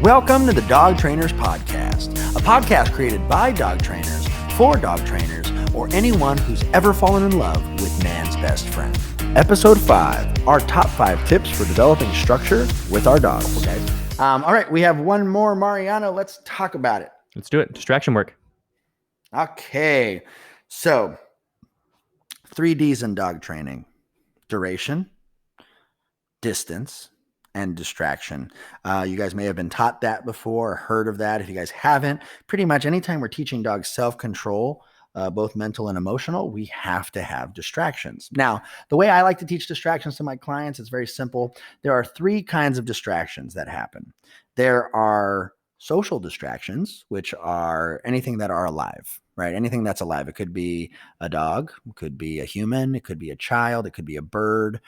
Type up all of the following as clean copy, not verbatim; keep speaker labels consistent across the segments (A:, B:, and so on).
A: Welcome to the Dog Trainers Podcast, a podcast created by dog trainers, for dog trainers, or anyone who's ever fallen in love with man's best friend. Episode 5, our top 5 tips for developing structure with our dogs. Okay. All right, we have one more, Mariano. Let's talk about it.
B: Let's do it. Distraction work.
A: Okay, so 3 Ds in dog training: duration, distance, and distraction. You guys may have been taught that before or heard of that. If you guys haven't, pretty much anytime we're teaching dogs self-control, both mental and emotional, we have to have distractions. Now, the way I like to teach distractions to my clients, it's very simple. There are 3 kinds of distractions that happen. There are social distractions, which are anything that are alive, right? Anything that's alive. It could be a dog, it could be a human, it could be a child, it could be a bird,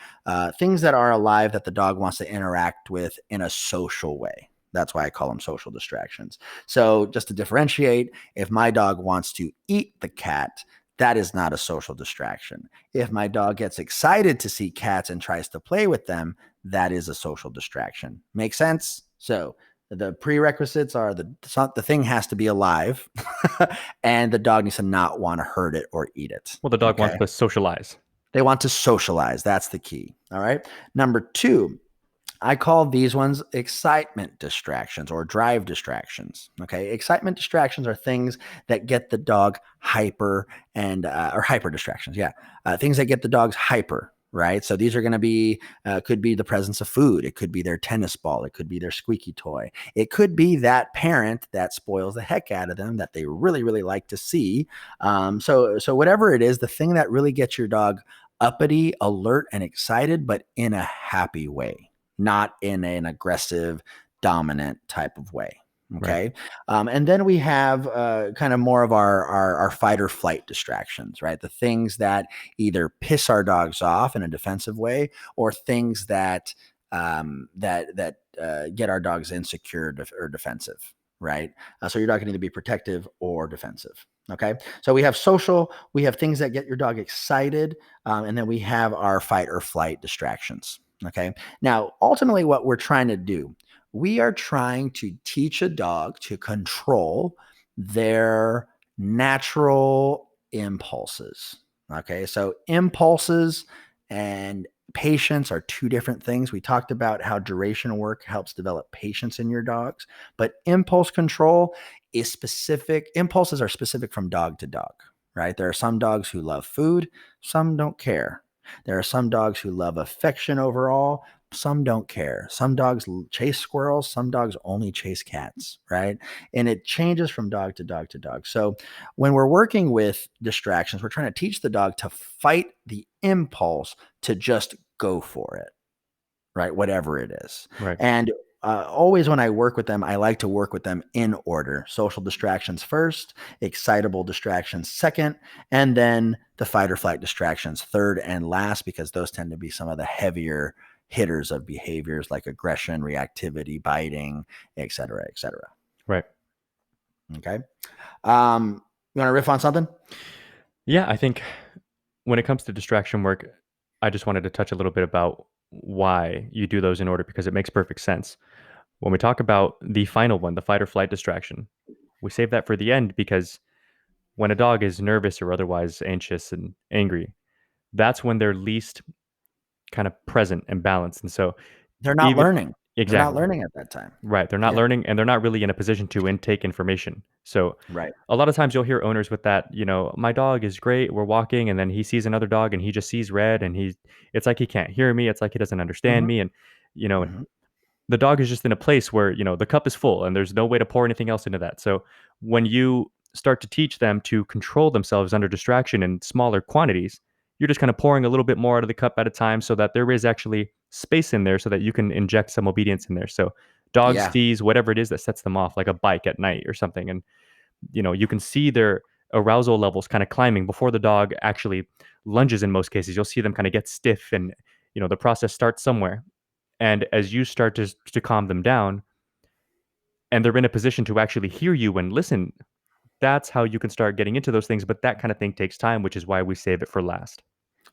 A: things that are alive that the dog wants to interact with in a social way. That's why I call them social distractions. So just to differentiate, if my dog wants to eat the cat, that is not a social distraction. If my dog gets excited to see cats and tries to play with them, that is a social distraction. Make sense? So the prerequisites are the thing has to be alive and the dog needs to not want to hurt it or eat it.
B: Well, the dog wants to socialize.
A: They want to socialize. That's the key. All right. Number 2, I call these ones excitement distractions or drive distractions. Okay. Excitement distractions are things that get the dog hyper and, or hyper distractions. Yeah. Things that get the dogs hyper. Right. So these are going to be, could be the presence of food. It could be their tennis ball. It could be their squeaky toy. It could be that parent that spoils the heck out of them that they really, really like to see. So whatever it is, the thing that really gets your dog uppity, alert, and excited, but in a happy way, not in an aggressive, dominant type of way. Okay. Right. And then we have kind of more of our fight or flight distractions, right? The things that either piss our dogs off in a defensive way or things that get our dogs insecure or defensive, right? So your dog can either be protective or defensive. Okay. So we have social, we have things that get your dog excited, and then we have our fight or flight distractions. Okay. Now, ultimately, what we're trying to do, we are trying to teach a dog to control their natural impulses. Okay. So impulses and patience are 2 different things. We talked about how duration work helps develop patience in your dogs, but impulse control is specific. Impulses are specific from dog to dog, right? There are some dogs who love food, some don't care. There are some dogs who love affection overall. Some don't care. Some dogs chase squirrels. Some dogs only chase cats, right? And it changes from dog to dog to dog. So when we're working with distractions, we're trying to teach the dog to fight the impulse to just go for it, right? Whatever it is.
B: Right.
A: And always when I work with them, I like to work with them in order. Social distractions first, excitable distractions second, and then the fight or flight distractions third and last, because those tend to be some of the heavier hitters of behaviors like aggression, reactivity, biting, et cetera, et cetera.
B: Right.
A: Okay. You want to riff on something?
B: Yeah, I think when it comes to distraction work, I just wanted to touch a little bit about why you do those in order, because it makes perfect sense. When we talk about the final one, the fight or flight distraction, we save that for the end because when a dog is nervous or otherwise anxious and angry, that's when they're least kind of present and balanced. And so
A: they're not learning.
B: Exactly.
A: They're not learning at that time.
B: Right. They're not learning, and they're not really in a position to intake information. So a lot of times you'll hear owners with that, my dog is great. We're walking and then he sees another dog and he just sees red and it's like he can't hear me. It's like he doesn't understand me. And, the dog is just in a place where, the cup is full and there's no way to pour anything else into that. So when you start to teach them to control themselves under distraction in smaller quantities, you're just kind of pouring a little bit more out of the cup at a time so that there is actually space in there so that you can inject some obedience in there. So dogs sees whatever it is that sets them off, like a bike at night or something. And, you can see their arousal levels kind of climbing before the dog actually lunges. In most cases, you'll see them kind of get stiff and, the process starts somewhere. And as you start to calm them down and they're in a position to actually hear you and listen, that's how you can start getting into those things. But that kind of thing takes time, which is why we save it for last.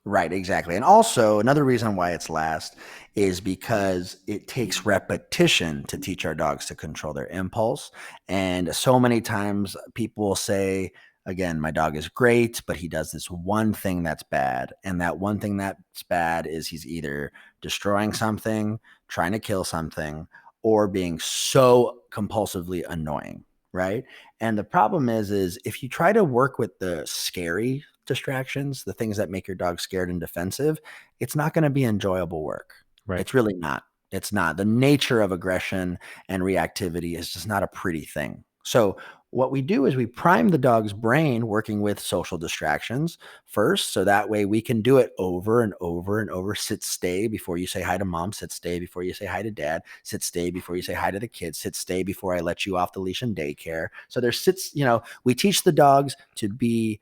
A: Right, exactly. And also, another reason why it's last is because it takes repetition to teach our dogs to control their impulse. And so many times people will say, again, my dog is great, but he does this one thing that's bad. And that one thing that's bad is he's either destroying something, trying to kill something, or being so compulsively annoying. Right. And the problem is if you try to work with the scary distractions, the things that make your dog scared and defensive, it's not going to be enjoyable work.
B: Right.
A: It's really not. It's not. The nature of aggression and reactivity is just not a pretty thing. So, what we do is we prime the dog's brain working with social distractions first. So that way we can do it over and over and over. Sit, stay before you say hi to mom. Sit, stay before you say hi to dad. Sit, stay before you say hi to the kids. Sit, stay before I let you off the leash in daycare. So there's sits, we teach the dogs to be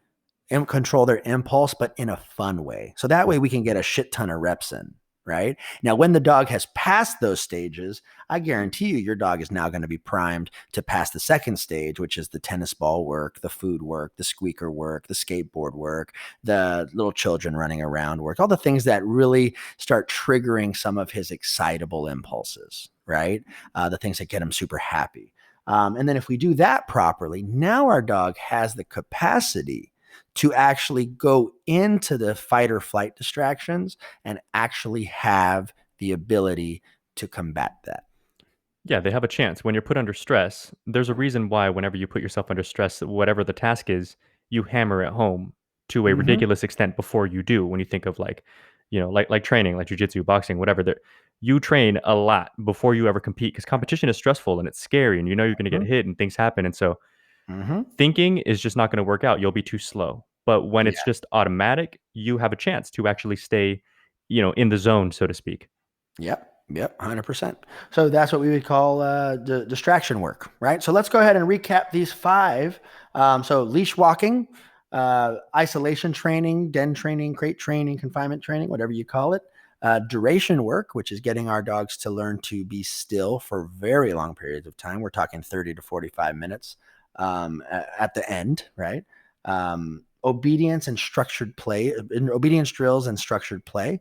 A: and control their impulse, but in a fun way. So that way we can get a shit ton of reps in, right? Now, when the dog has passed those stages, I guarantee you your dog is now going to be primed to pass the second stage, which is the tennis ball work, the food work, the squeaker work, the skateboard work, the little children running around work, all the things that really start triggering some of his excitable impulses, right? The things that get him super happy. And then if we do that properly, now our dog has the capacity to actually go into the fight or flight distractions and actually have the ability to combat that.
B: Yeah, they have a chance. When you're put under stress, there's a reason why whenever you put yourself under stress, whatever the task is, you hammer it home to a
A: Mm-hmm.
B: ridiculous extent before you do. When you think of like, like training, like jujitsu, boxing, whatever, you train a lot before you ever compete because competition is stressful and it's scary and you know you're going to get hit and things happen. And so
A: Mm-hmm.
B: thinking is just not going to work out. You'll be too slow. But when
A: Yeah.
B: it's just automatic, you have a chance to actually stay, in the zone, so to speak.
A: Yep. Yep. 100%. So that's what we would call distraction work, right? So let's go ahead and recap these five. So leash walking, isolation training, den training, crate training, confinement training, whatever you call it. Duration work, which is getting our dogs to learn to be still for very long periods of time. We're talking 30 to 45 minutes at the end, right? Obedience and structured play, obedience drills and structured play.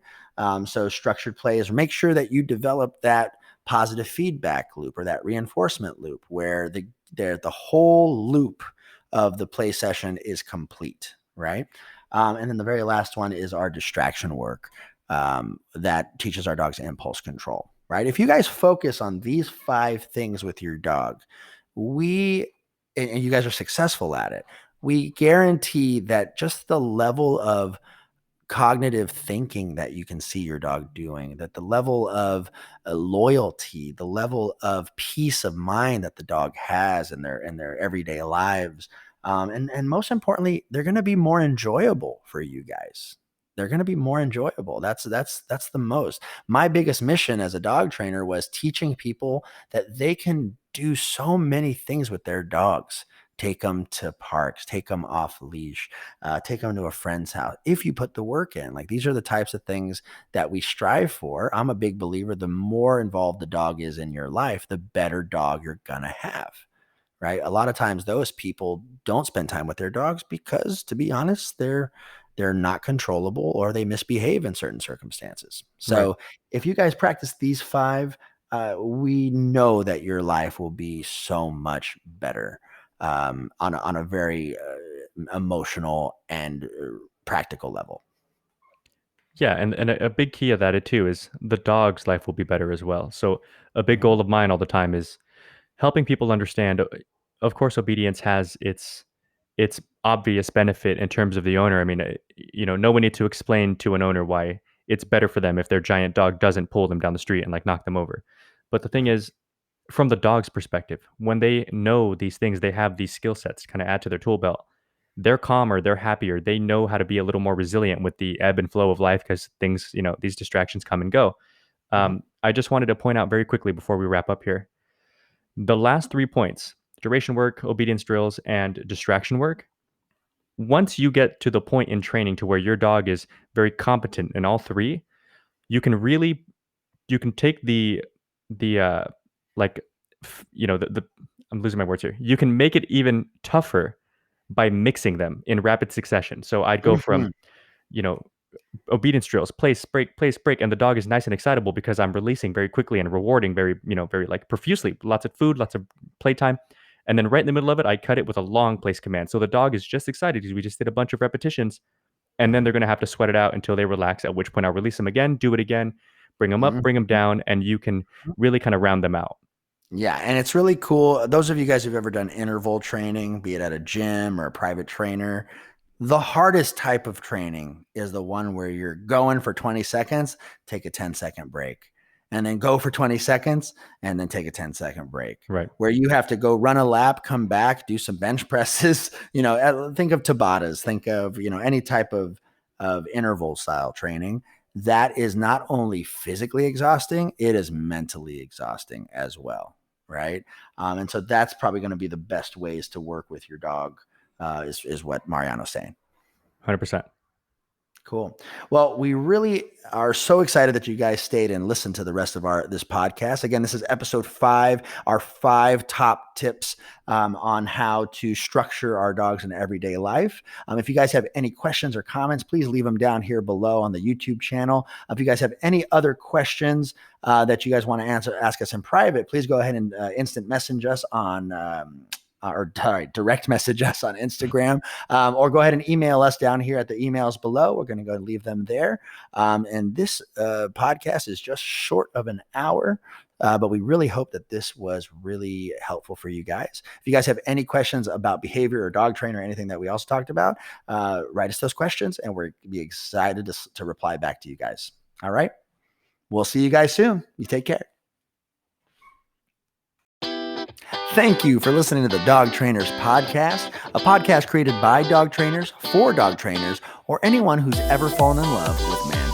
A: So structured play is make sure that you develop that positive feedback loop or that reinforcement loop where the whole loop of the play session is complete, right? And then the very last one is our distraction work that teaches our dogs impulse control, right? If you guys focus on these five things with your dog, and you guys are successful at it, we guarantee that just the level of cognitive thinking that you can see your dog doing, that the level of loyalty, the level of peace of mind that the dog has in their everyday lives, and most importantly, they're going to be more enjoyable for you guys. They're going to be more enjoyable. That's the most. My biggest mission as a dog trainer was teaching people that they can do so many things with their dogs. Take them to parks, take them off leash, take them to a friend's house if you put the work in. Like these are the types of things that we strive for. I'm a big believer the more involved the dog is in your life, the better dog you're gonna have, right? A lot of times those people don't spend time with their dogs because, to be honest, they're not controllable or they misbehave in certain circumstances.
B: Right.
A: So if you guys practice these five, we know that your life will be so much better on a very emotional and practical level.
B: Yeah, and a big key of that too is the dog's life will be better as well. So a big
A: Mhm.
B: goal of mine all the time is helping people understand. Of course, obedience has its obvious benefit in terms of the owner. I mean, no one need to explain to an owner why it's better for them if their giant dog doesn't pull them down the street and like knock them over. But the thing is, from the dog's perspective, when they know these things, they have these skill sets kind of add to their tool belt. They're calmer, they're happier, they know how to be a little more resilient with the ebb and flow of life because things, these distractions come and go.
A: Mhm.
B: I just wanted to point out very quickly before we wrap up here the last 3 points: duration work, obedience drills, and distraction work. Once you get to the point in training to where your dog is very competent in all three, you can really you can take the like the I'm losing my words here. You can make it even tougher by mixing them in rapid succession. So I'd go from
A: Mhm.
B: you know obedience drills, place, break, and the dog is nice and excitable because I'm releasing very quickly and rewarding very like profusely, lots of food, lots of playtime. And then right in the middle of it, I cut it with a long place command. So the dog is just excited because we just did a bunch of repetitions, and then they're going to have to sweat it out until they relax, at which point I'll release them again, do it again, bring them up, bring them down, and you can really kind of round them out.
A: Yeah, and it's really cool. Those of you guys who've ever done interval training, be it at a gym or a private trainer, the hardest type of training is the one where you're going for 20 seconds, take a 10-second break, and then go for 20 seconds and then take a 10-second break.
B: Right.
A: Where you have to go run a lap, come back, do some bench presses, think of Tabatas, think of, any type of interval style training. That is not only physically exhausting, it is mentally exhausting as well. Right. And so that's probably going to be the best ways to work with your dog, is what Mariano's saying.
B: 100%.
A: Cool. Well, we really are so excited that you guys stayed and listened to the rest of this podcast. Again, this is episode 5, our 5 top tips on how to structure our dogs in everyday life. If you guys have any questions or comments, please leave them down here below on the YouTube channel. If you guys have any other questions that you guys want to ask us in private, please go ahead and instant message us on direct message us on Instagram, or go ahead and email us down here at the emails below. We're going to go and leave them there. And this podcast is just short of an hour, but we really hope that this was really helpful for you guys. If you guys have any questions about behavior or dog train or anything that we also talked about, write us those questions and we're be excited to reply back to you guys. All right. We'll see you guys soon. You take care. Thank you for listening to the Dog Trainers Podcast, a podcast created by dog trainers for dog trainers, or anyone who's ever fallen in love with man.